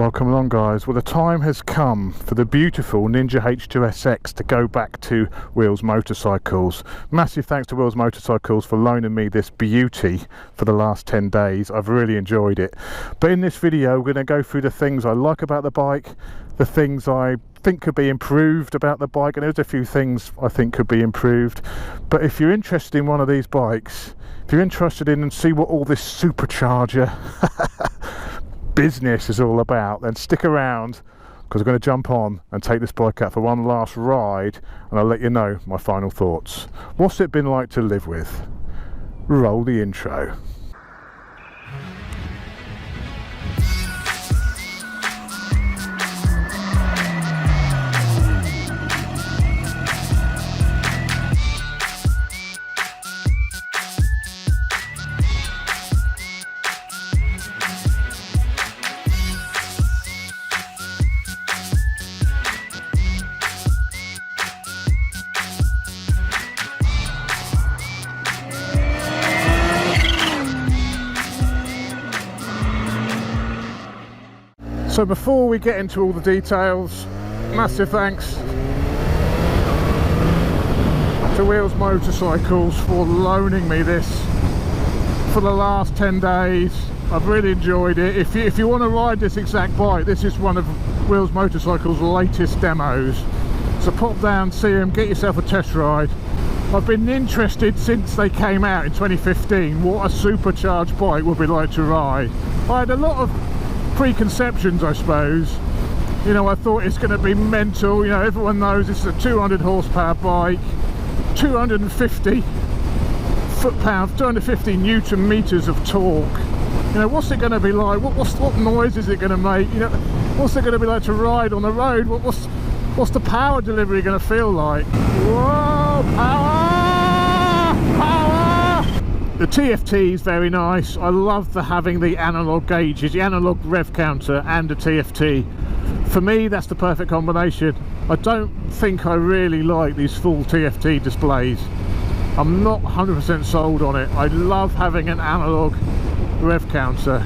Welcome along, guys. Well, the time has come for the beautiful Ninja H2SX to go back to Wheels Motorcycles. Massive thanks to Wheels Motorcycles for loaning me this beauty for the last 10 days. I've really enjoyed it. But in this video, we're going to go through the things I like about the bike, the things I think could be improved about the bike, and there's a few things I think could be improved. But if you're interested in one of these bikes, if you're interested in and see what all this supercharger business is all about, then stick around, because we're going to jump on and take this bike out for one last ride, and I'll let you know my final thoughts. What's it been like to live with? Roll the intro. So before we get into all the details, massive thanks to Wheels Motorcycles for loaning me this for the last 10 days. I've really enjoyed it. If you want to ride this exact bike, this is one of Wheels Motorcycles' latest demos. So pop down, see them, get yourself a test ride. I've been interested since they came out in 2015 what a supercharged bike would be like to ride. I had a lot of preconceptions, I suppose. You know, I thought it's going to be mental. You know, everyone knows this is a 200 horsepower bike, 250 foot-pounds, 250 newton meters of torque. You know, what's it going to be like? What noise is it going to make? You know, what's it going to be like to ride on the road? What's the power delivery going to feel like? Whoa, power! Power! The TFT is very nice. I love having the analog gauges, the analog rev counter and the TFT. For me, that's the perfect combination. I don't think I really like these full TFT displays. I'm not 100% sold on it. I love having an analog rev counter.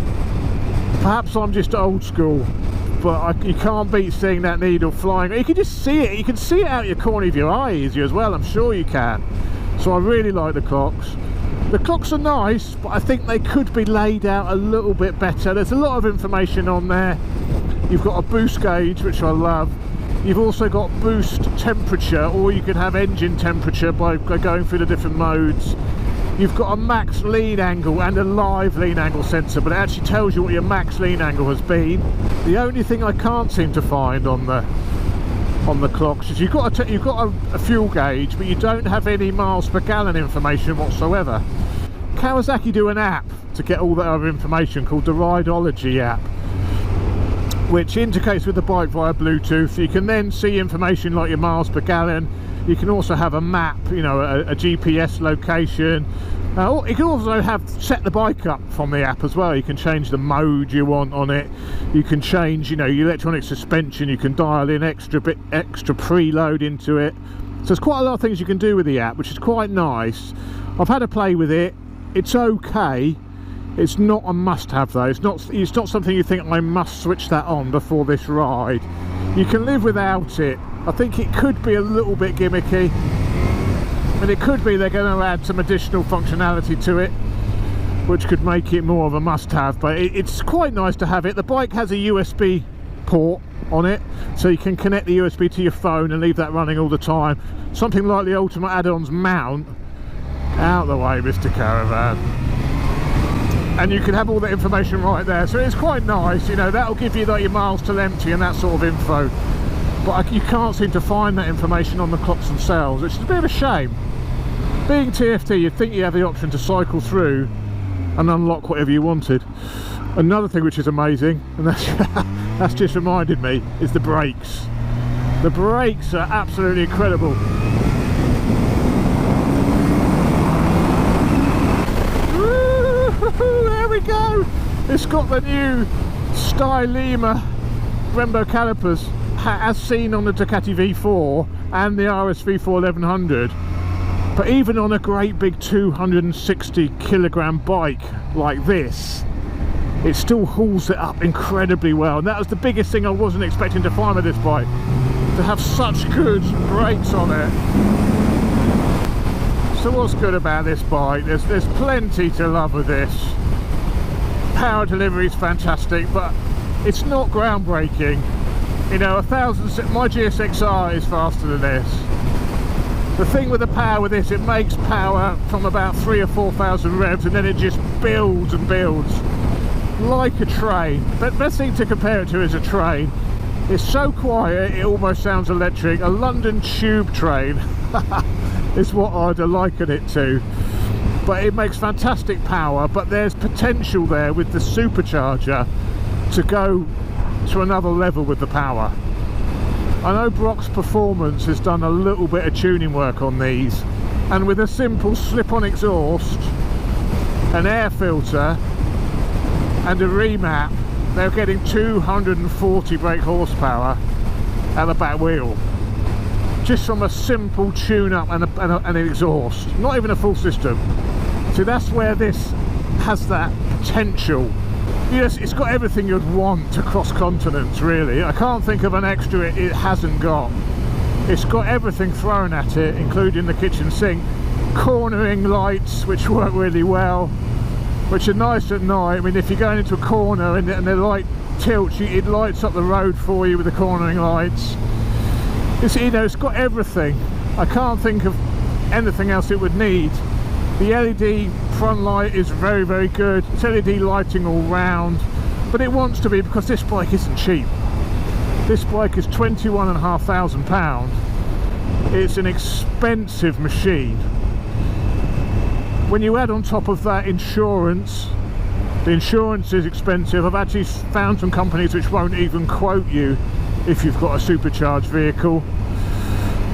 Perhaps I'm just old school, but you can't beat seeing that needle flying. You can just see it. You can see it out your corner of your eye easier as well. I'm sure you can. So I really like the clocks. The clocks are nice, but I think they could be laid out a little bit better. There's a lot of information on there. You've got a boost gauge, which I love. You've also got boost temperature, or you could have engine temperature by going through the different modes. You've got a max lean angle and a live lean angle sensor, but it actually tells you what your max lean angle has been. The only thing I can't seem to find on the clocks is you've got a fuel gauge, but you don't have any miles per gallon information whatsoever. Kawasaki do an app to get all that other information called the Rideology app, which integrates with the bike via Bluetooth. You can then see information like your miles per gallon. You can also have a map, you know, a GPS location. You can also set the bike up from the app as well. You can change the mode you want on it. You can change, you know, your electronic suspension. You can dial in extra preload into it. So there's quite a lot of things you can do with the app, which is quite nice. I've had a play with it. It's okay. It's not a must-have though. It's not something you think I must switch that on before this ride. You can live without it. I think it could be a little bit gimmicky, and it could be they're going to add some additional functionality to it, which could make it more of a must-have. But it's quite nice to have it. The bike has a USB port on it, so you can connect the USB to your phone and leave that running all the time. Something like the Ultimate Add-ons mount. Out of the way, Mr. Caravan. And you can have all that information right there, so it's quite nice. You know, that'll give you like your miles till empty and that sort of info, but you can't seem to find that information on the clocks themselves, which is a bit of a shame. Being TFT, you'd think you have the option to cycle through and unlock whatever you wanted. Another thing which is amazing, and that's just reminded me, is the brakes. The brakes are absolutely incredible. There we go! It's got the new Stylema Brembo calipers, as seen on the Ducati V4 and the RSV4 1100. But even on a great big 260 kilogram bike like this, it still hauls it up incredibly well, and that was the biggest thing I wasn't expecting to find with this bike, to have such good brakes on it. So what's good about this bike? There's plenty to love with this. Power delivery is fantastic, but it's not groundbreaking. You know, my GSXR is faster than this. The thing with the power with this, it makes power from about 3,000 or 4,000 revs, and then it just builds and builds like a train. But best thing to compare it to is a train. It's so quiet it almost sounds electric. A London tube train is what I'd liken it to. But it makes fantastic power, but there's potential there with the supercharger to go to another level with the power. I know Brock's Performance has done a little bit of tuning work on these, and with a simple slip-on exhaust, an air filter and a remap, they're getting 240 brake horsepower at the back wheel, just from a simple tune-up and an exhaust, not even a full system. So that's where this has that potential. Yes, it's got everything you'd want to cross continents, really. I can't think of an extra it hasn't got. It's got everything thrown at it, including the kitchen sink, cornering lights which work really well, which are nice at night. I mean, if you're going into a corner and the light tilts, it lights up the road for you with the cornering lights. You know, it's got everything. I can't think of anything else it would need. The LED front light is very, very good. It's LED lighting all round, but it wants to be, because this bike isn't cheap. This bike is £21,500. It's an expensive machine. When you add on top of that insurance, the insurance is expensive. I've actually found some companies which won't even quote you if you've got a supercharged vehicle.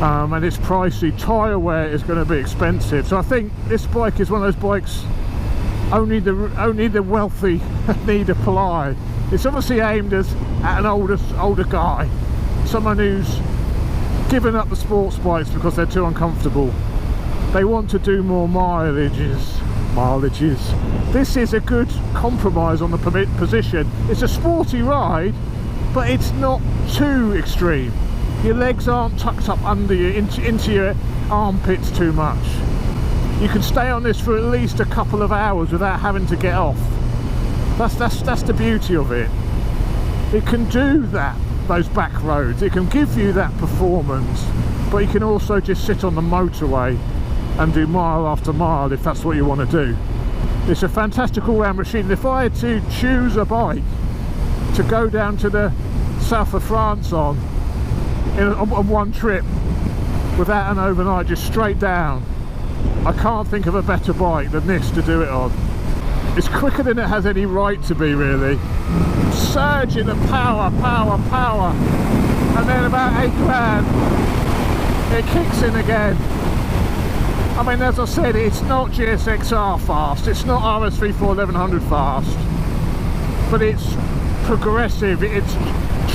And it's pricey. Tyre wear is going to be expensive. So I think this bike is one of those bikes only the wealthy need apply. It's obviously aimed at an older guy, someone who's given up the sports bikes because they're too uncomfortable. They want to do more mileages. This is a good compromise on the position. It's a sporty ride, but it's not too extreme. Your legs aren't tucked up under you into your armpits too much. You can stay on this for at least a couple of hours without having to get off. That's the beauty of it. It can do those back roads. It can give you that performance, but you can also just sit on the motorway and do mile after mile if that's what you want to do. It's a fantastic all-round machine. If I had to choose a bike to go down to the south of France on one trip without an overnight, just straight down, I can't think of a better bike than this to do it on. It's quicker than it has any right to be, really. Surging of power, and then about 8 grand it kicks in again. I mean, as I said, it's not GSXR fast, it's not RS34 1100 fast, but it's progressive, it's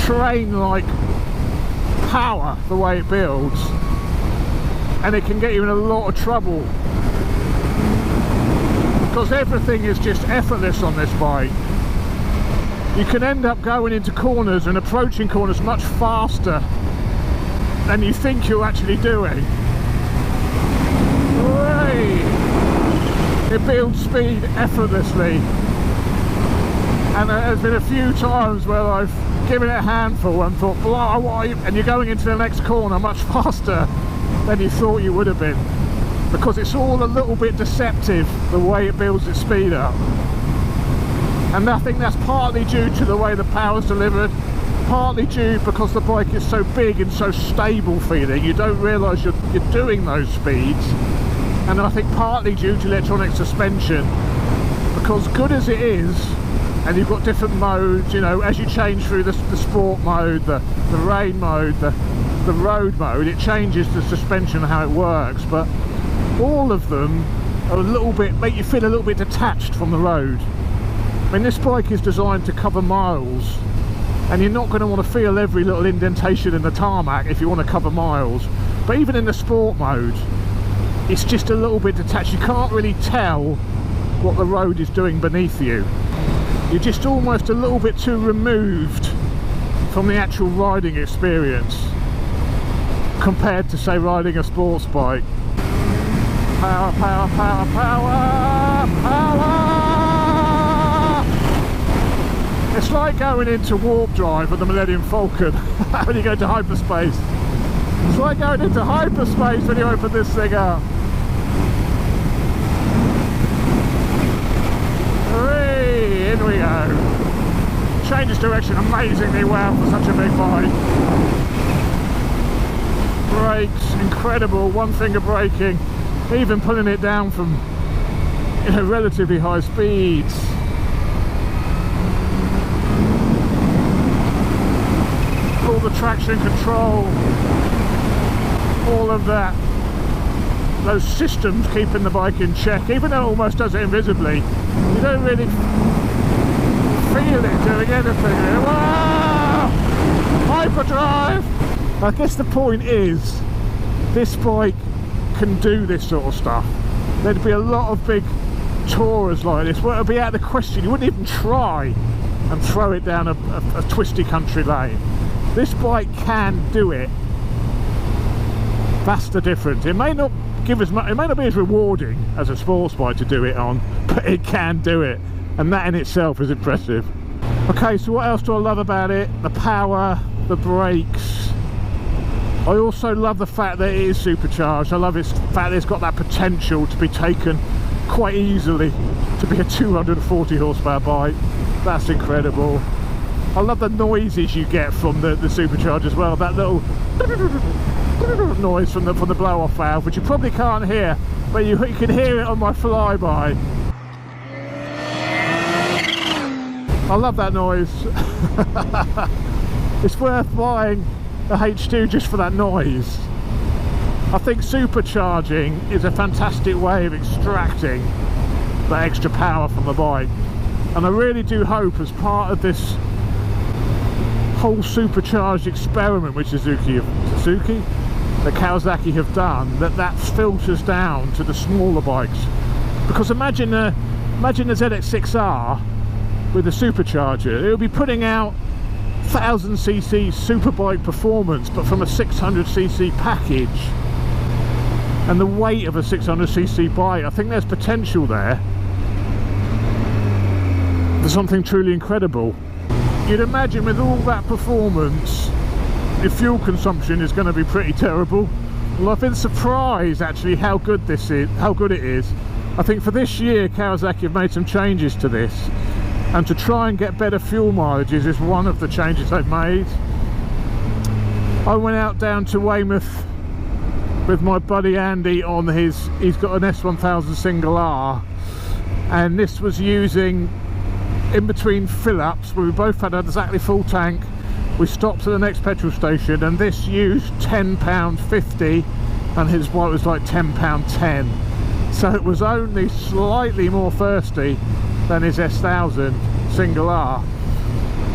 train-like power the way it builds, and it can get you in a lot of trouble because everything is just effortless on this bike. You can end up going into corners and approaching corners much faster than you think you're actually doing. It builds speed effortlessly, and there's been a few times where I've given it a handful and thought, blah, what are you? And you're going into the next corner much faster than you thought you would have been, because it's all a little bit deceptive the way it builds its speed up. And I think that's partly due to the way the power's delivered, partly due because the bike is so big and so stable feeling, you don't realise you're doing those speeds, and I think partly due to electronic suspension, because good as it is, and you've got different modes, you know, as you change through the sport mode, the rain mode, the road mode, it changes the suspension and how it works, but all of them are a little bit, make you feel a little bit detached from the road. I mean, this bike is designed to cover miles, and you're not going to want to feel every little indentation in the tarmac if you want to cover miles, but even in the sport mode, it's just a little bit detached. You can't really tell what the road is doing beneath you. you're just almost a little bit too removed from the actual riding experience compared to, say, riding a sports bike. Power, power, power, power, power! It's like going into warp drive with the Millennium Falcon when you go to hyperspace. It's like going into hyperspace when you open this thing up. Hooray! In we go. Changes direction amazingly well for such a big bike. Brakes, incredible, one finger braking, even pulling it down from, you know, relatively high speeds. All the traction control, all of that, those systems keeping the bike in check, even though it almost does it invisibly. You don't really feel it doing anything. Wow! Hyperdrive! I guess the point is, this bike can do this sort of stuff. There'd be a lot of big tourers like this where it would be out of the question. You wouldn't even try and throw it down a twisty country lane. This bike can do it. That's the difference. It may not give as much, it may not be as rewarding as a sports bike to do it on, but it can do it, and that in itself is impressive. Okay, so what else do I love about it? The power, the brakes. I also love the fact that it is supercharged. I love the fact that it's got that potential to be taken quite easily to be a 240 horsepower bike. That's incredible. I love the noises you get from the supercharge as well. That little noise from the blow-off valve, which you probably can't hear, but you can hear it on my flyby. I love that noise. It's worth buying the H2 just for that noise. I think supercharging is a fantastic way of extracting that extra power from the bike, and I really do hope, as part of this whole supercharged experiment which that Kawasaki have done, that filters down to the smaller bikes. Because imagine the ZX6R with a supercharger, it will be putting out 1000cc superbike performance, but from a 600cc package, and the weight of a 600cc bike. I think there's potential there for something truly incredible. You'd imagine with all that performance, your fuel consumption is going to be pretty terrible. Well, I've been surprised actually how good it is. I think for this year Kawasaki have made some changes to this, and to try and get better fuel mileages is one of the changes they've made. I went out down to Weymouth with my buddy Andy on he's got an S1000 single R, and this was using, in between fill-ups where we both had exactly full tank, we stopped at the next petrol station, and this used £10.50 and his bike was like £10.10, so it was only slightly more thirsty than his S1000 single R.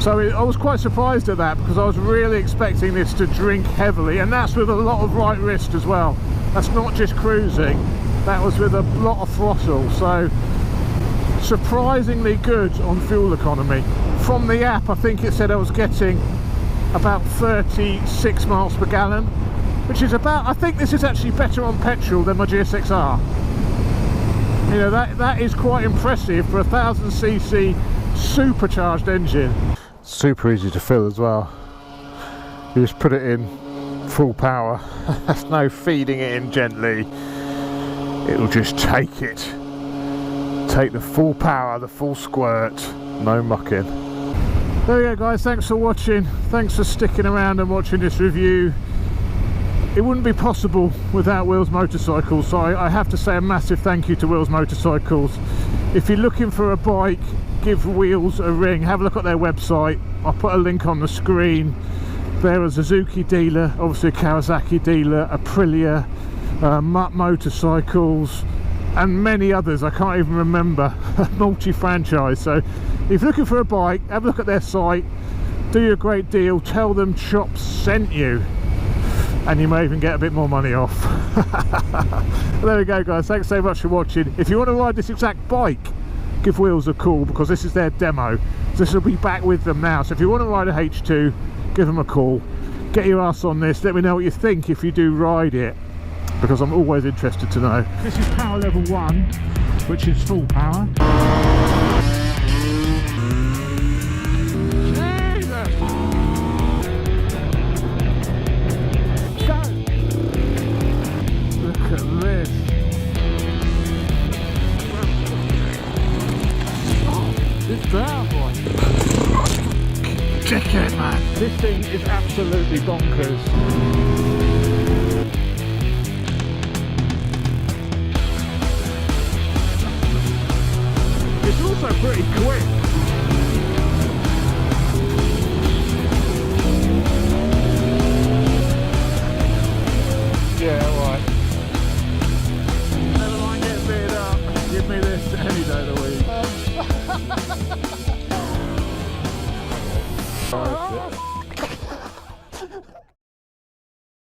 So I was quite surprised at that, because I was really expecting this to drink heavily, and that's with a lot of right wrist as well. That's not just cruising, that was with a lot of throttle. So surprisingly good on fuel economy. From the app I think it said I was getting about 36 miles per gallon, which is about, I think this is actually better on petrol than my GSX-R. You know, that is quite impressive for a 1000cc supercharged engine. Super easy to fill as well. You just put it in full power. There's no feeding it in gently. It'll just take the full power, the full squirt, no mucking. There you go guys, thanks for watching, thanks for sticking around and watching this review. It wouldn't be possible without Wheels Motorcycles, so I have to say a massive thank you to Wheels Motorcycles. If you're looking for a bike, give Wheels a ring, have a look at their website. I'll put a link on the screen. They're a Suzuki dealer, obviously a Kawasaki dealer, Aprilia, Mutt Motorcycles, and many others I can't even remember. Multi-franchise. So if you're looking for a bike, have a look at their site, do you a great deal, tell them Chops sent you, and you may even get a bit more money off. There we go guys, thanks so much for watching. If you want to ride this exact bike, give Wheels a call, because this is their demo. This will be back with them now. So if you want to ride a H2, give them a call. Get your ass on this. Let me know what you think if you do ride it, because I'm always interested to know. This is power level 1, which is full power. Dickhead, man. This thing is absolutely bonkers. It's also pretty quick.